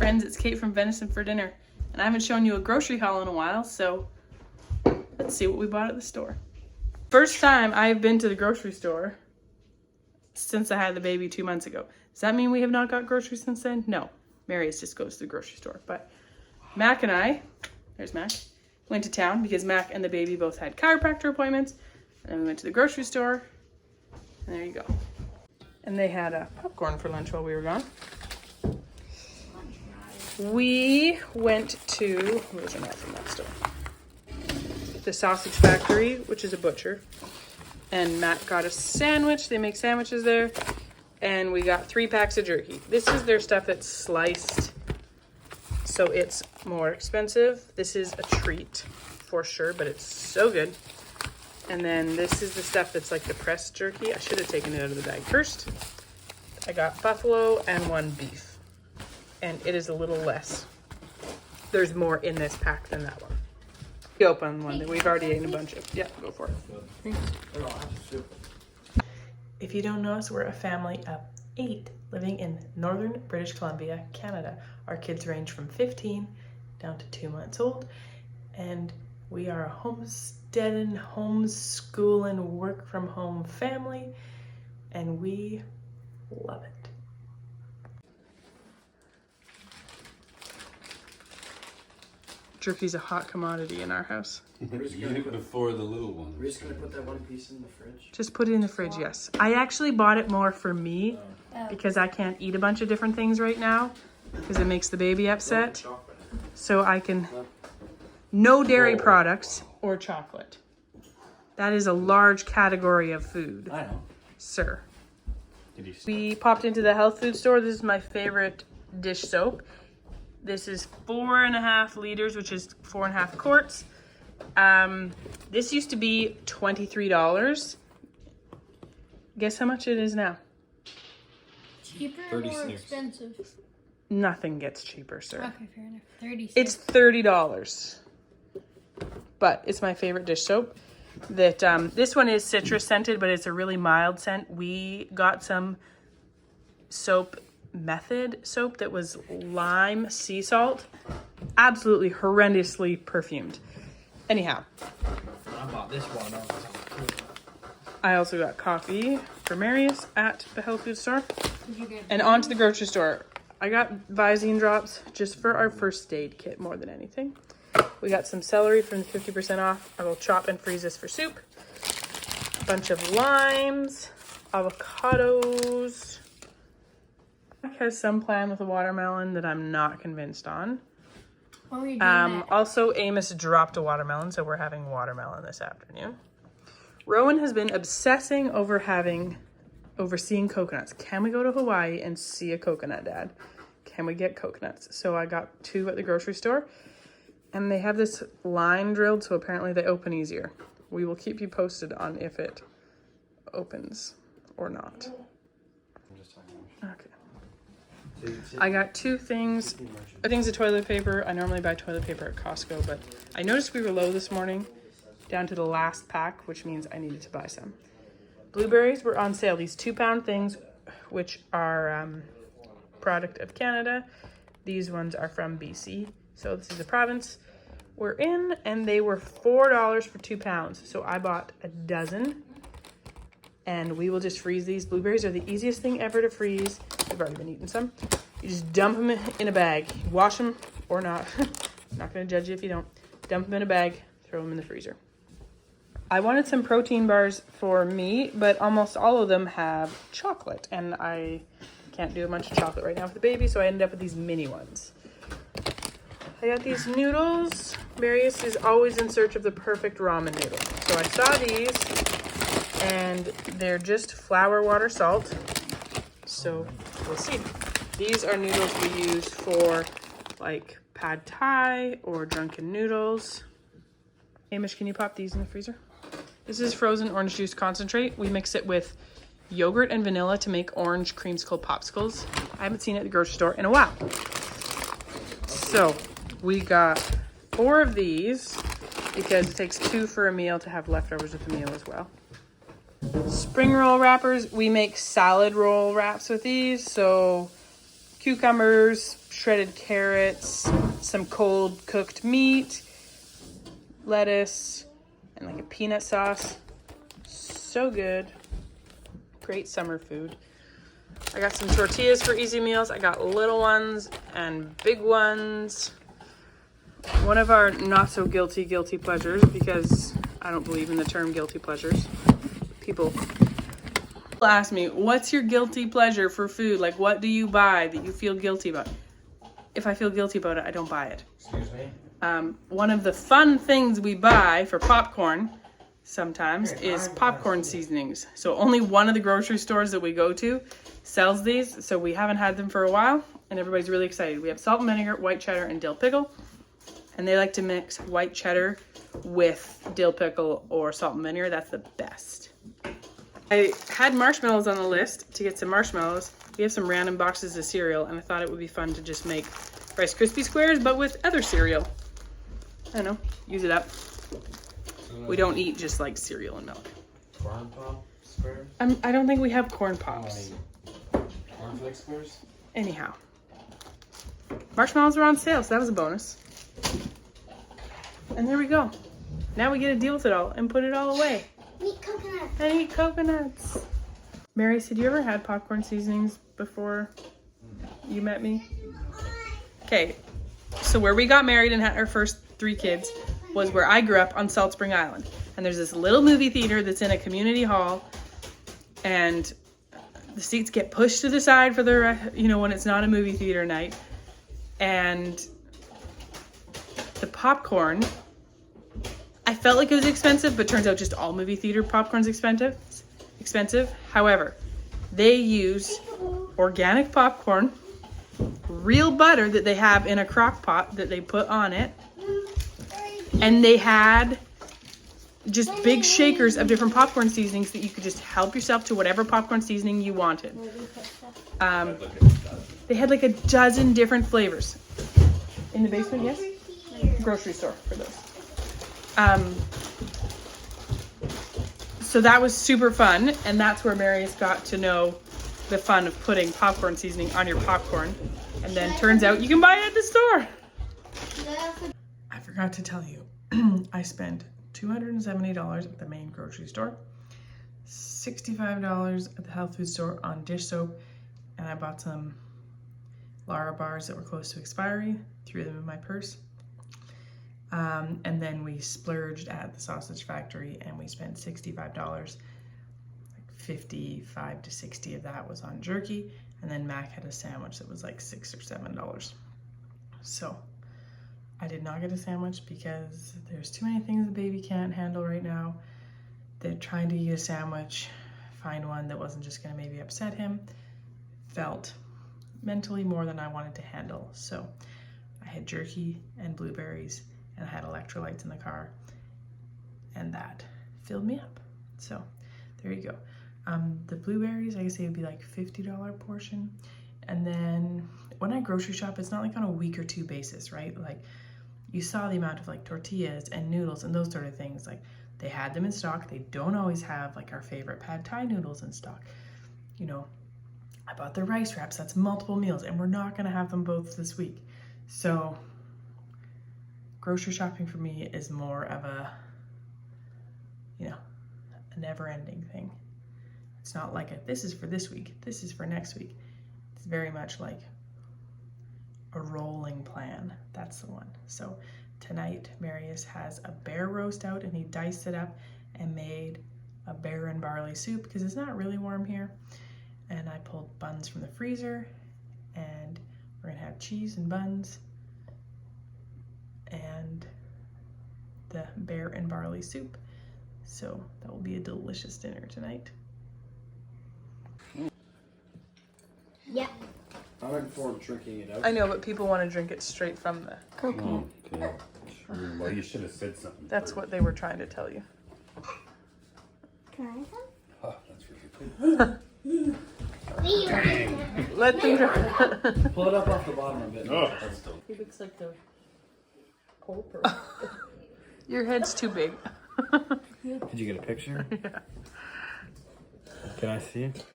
friends, it's Kate from Venison for dinner. And I haven't shown you a grocery haul in a while, so let's see what we bought at the store. First time I've been to the grocery store since I had the baby 2 months ago. Does that mean we have not got groceries since then? No. Marius just goes to the grocery store. But Mac and I, there's Mac, went to town because Mac and the baby both had chiropractor appointments. And then we went to the grocery store. And there you go. And they had popcorn for lunch while we were gone. We went to, where's Matt from that store? The Sausage Factory, which is a butcher. And Matt got a sandwich. They make sandwiches there. And we got 3 packs of jerky. This is their stuff that's sliced, so it's more expensive. This is a treat for sure, but it's so good. And then this is the stuff that's like the pressed jerky. I should have taken it out of the bag first. I got buffalo and 1 beef. And it is a little less. There's more in this pack than that one. You open one that we've already eaten a bunch of. Yeah, go for it. Thanks. If you don't know us, we're a family of 8 living in northern British Columbia, Canada. Our kids range from 15 down to 2 months old. And we are a homesteading, homeschooling, work from home family. And we love it. Jerky's a hot commodity in our house. Before the little one. We're just gonna put that one piece in the fridge. Just put it in the fridge, yes. I actually bought it more for me because I can't eat a bunch of different things right now because it makes the baby upset. So I can, no dairy products or chocolate. That is a large category of food. I know. Sir. We popped into the health food store. This is my favorite dish soap. This is 4.5 liters, which is 4.5 quarts. This used to be $23. Guess how much it is now? Cheaper or more expensive? Nothing gets cheaper, sir. Okay, fair enough. 36. It's $30. But it's my favorite dish soap. That this one is citrus scented, but it's a really mild scent. We got some method soap that was lime sea salt, absolutely horrendously perfumed. Anyhow, I bought this one. I also got coffee for Marius at the health food store. Did you get And on to the grocery store. I got Visine drops just for our first aid kit more than anything. We got some celery from the 50% off. I will chop and freeze this for soup. A bunch of limes, avocados. Has some plan with a watermelon that I'm not convinced on. What were you doing Also, Amos dropped a watermelon, so we're having watermelon this afternoon. Rowan has been obsessing over seeing coconuts. Can we go to Hawaii and see a coconut, Dad? Can we get coconuts? So I got 2 at the grocery store, and they have this line drilled, so apparently they open easier. We will keep you posted on if it opens or not. Okay. I got 2 things of toilet paper. I normally buy toilet paper at Costco, but I noticed we were low this morning, down to the last pack, which means I needed to buy some. Blueberries were on sale. These 2-pound things, which are product of Canada. These ones are from BC. So this is a province we're in, and they were $4 for 2 pounds. So I bought a dozen, and we will just freeze these. Blueberries are the easiest thing ever to freeze. I've already been eating some. You just dump them in a bag. Wash them or not. I'm not going to judge you if you don't. Dump them in a bag, throw them in the freezer. I wanted some protein bars for me, but almost all of them have chocolate, and I can't do a bunch of chocolate right now for the baby, so I ended up with these mini ones. I got these noodles. Marius is always in search of the perfect ramen noodle. So I saw these, and they're just flour, water, salt. So we'll see. These are noodles we use for like pad thai or drunken noodles. Hamish, can you pop these in the freezer? This is frozen orange juice concentrate. We mix it with yogurt and vanilla to make orange creamsicle popsicles. I haven't seen it at the grocery store in a while. So we got 4 of these because it takes 2 for a meal to have leftovers with the meal as well. Spring roll wrappers. We make salad roll wraps with these. So cucumbers, shredded carrots, some cold cooked meat, lettuce, and like a peanut sauce. So good. Great summer food. I got some tortillas for easy meals. I got little ones and big ones. One of our not so guilty pleasures, because I don't believe in the term guilty pleasures. People ask me, what's your guilty pleasure for food? Like, what do you buy that you feel guilty about? If I feel guilty about it, I don't buy it. Excuse me? One of the fun things we buy for popcorn sometimes is popcorn seasonings. So only one of the grocery stores that we go to sells these. So we haven't had them for a while and everybody's really excited. We have salt and vinegar, white cheddar, and dill pickle. And they like to mix white cheddar with dill pickle or salt and vinegar. That's the best. I had marshmallows on the list to get some marshmallows. We have some random boxes of cereal and I thought it would be fun to just make Rice Krispie squares, but with other cereal. I don't know, use it up. We don't eat just like cereal and milk. Corn pop squares? I don't think we have corn pops. Cornflake squares? Anyhow. Marshmallows are on sale, so that was a bonus. And there we go. Now we get to deal with it all and put it all away. Eat coconut. And eat coconuts. Marius, had you ever had popcorn seasonings before you met me? Okay, so where we got married and had our first 3 kids was where I grew up on Salt Spring Island. And there's this little movie theater that's in a community hall. And the seats get pushed to the side for the, when it's not a movie theater night. And the popcorn, I felt like it was expensive, but turns out just all movie theater popcorn's expensive. However, they use organic popcorn, real butter that they have in a crock pot that they put on it, and they had just big shakers of different popcorn seasonings that you could just help yourself to whatever popcorn seasoning you wanted. They had like a dozen different flavors. In the basement, yes? Grocery store for those. So that was super fun, and that's where Marius got to know the fun of putting popcorn seasoning on your popcorn. And then turns out you can buy it at the store. I forgot to tell you, I spent $270 at the main grocery store, $65 at the health food store on dish soap, and I bought some Lara bars that were close to expiry, threw them in my purse. And then we splurged at the sausage factory and we spent $65. Like 55 to 60 of that was on jerky. And then Mac had a sandwich that was like $6 or $7. So I did not get a sandwich because there's too many things the baby can't handle right now. They're trying to eat a sandwich, find one that wasn't just gonna maybe upset him. Felt mentally more than I wanted to handle. So I had jerky and blueberries and I had electrolytes in the car and that filled me up. So there you go. The blueberries, I guess they would be like $50 portion. And then when I grocery shop, it's not like on a week or 2 basis, right? Like you saw the amount of like tortillas and noodles and those sort of things. Like they had them in stock. They don't always have like our favorite pad thai noodles in stock. I bought the rice wraps. That's multiple meals and we're not gonna have them both this week. So grocery shopping for me is more of a never-ending thing. It's not like this is for this week, this is for next week. It's very much like a rolling plan. That's the one. So tonight, Marius has a bear roast out and he diced it up and made a bear and barley soup because it's not really warm here. And I pulled buns from the freezer and we're gonna have cheese and buns and the bear and barley soup. So that will be a delicious dinner tonight. Yeah. I'm looking forward to drinking it out. I know, but people want to drink it straight from the coconut. Okay. Sure. Well, you should have said something. That's first. what they were trying to tell you. Can I have some? Oh, that's really good. Let them drink. Pull it up off the bottom a bit. Oh, that's dope. He looks like the Pope. Your head's too big. Did you get a picture? Yeah. Can I see it?